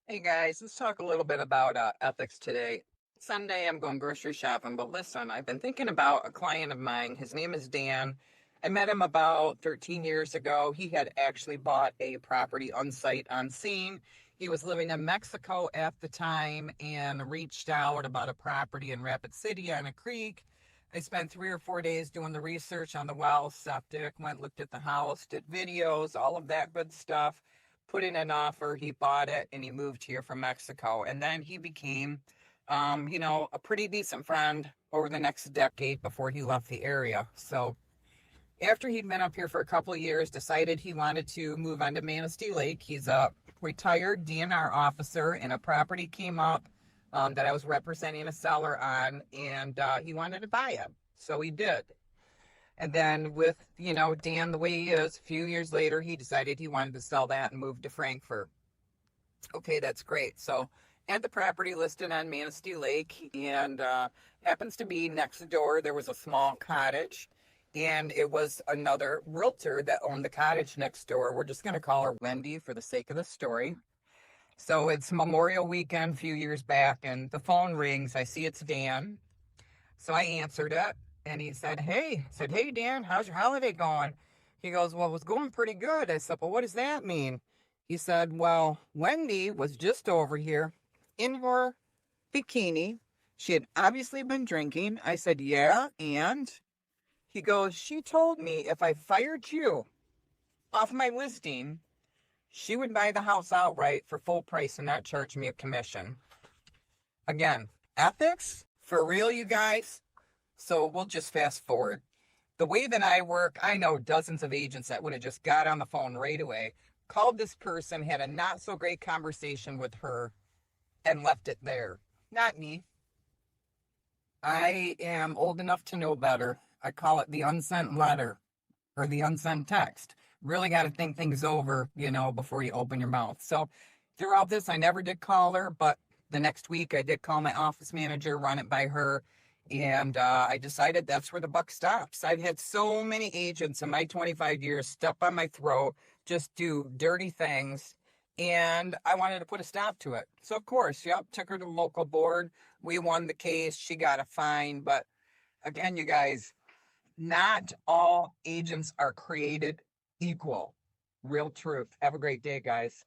Hey guys, let's talk a little bit about ethics today. Sunday, I'm going grocery shopping, but listen, I've been thinking about a client of mine. His name is Dan. I met him about 13 years ago. He had actually bought a property on site, unseen. He was living in Mexico at the time and reached out about a property in Rapid City on a creek. I spent 3 or 4 days doing the research on the well, septic, went, looked at the house, did videos, all of that good stuff, put in an offer. He bought it and he moved here from Mexico. And then he became, a pretty decent friend over the next decade before he left the area. So after he'd been up here for a couple of years, decided he wanted to move on to Manistee Lake. He's a retired DNR officer, and a property came up that I was representing a seller on, and he wanted to buy it. So he did. And then with, Dan the way he is, a few years later, he decided he wanted to sell that and move to Frankfurt. Okay, that's great. So had the property listed on Manistee Lake, and happens to be next door. There was a small cottage, and it was another realtor that owned the cottage next door. We're just going to call her Wendy for the sake of the story. So it's Memorial Weekend a few years back, and the phone rings. I see it's Dan. So I answered it, and he said, hey, Dan, how's your holiday going? He goes, well, it was going pretty good. I said, well, what does that mean? He said, well, Wendy was just over here in her bikini. She had obviously been drinking. I said, yeah, and? He goes, she told me if I fired you off my listing, she would buy the house outright for full price and not charge me a commission. Again, ethics? For real, you guys? So we'll just fast forward. The way that I work, I know dozens of agents that would have just got on the phone right away, called this person, had a not so great conversation with her, and left it there. Not me. I am old enough to know better. I call it the unsent letter or the unsent text. Really got to think things over, before you open your mouth. So throughout this, I never did call her, but the next week I did call my office manager, run it by her, and I decided that's where the buck stops. I've had so many agents in my 25 years step on my throat, just do dirty things, and I wanted to put a stop to it. So, of course, yep, took her to the local board. We won the case. She got a fine. But again, you guys, not all agents are created equal. Real truth. Have a great day, guys.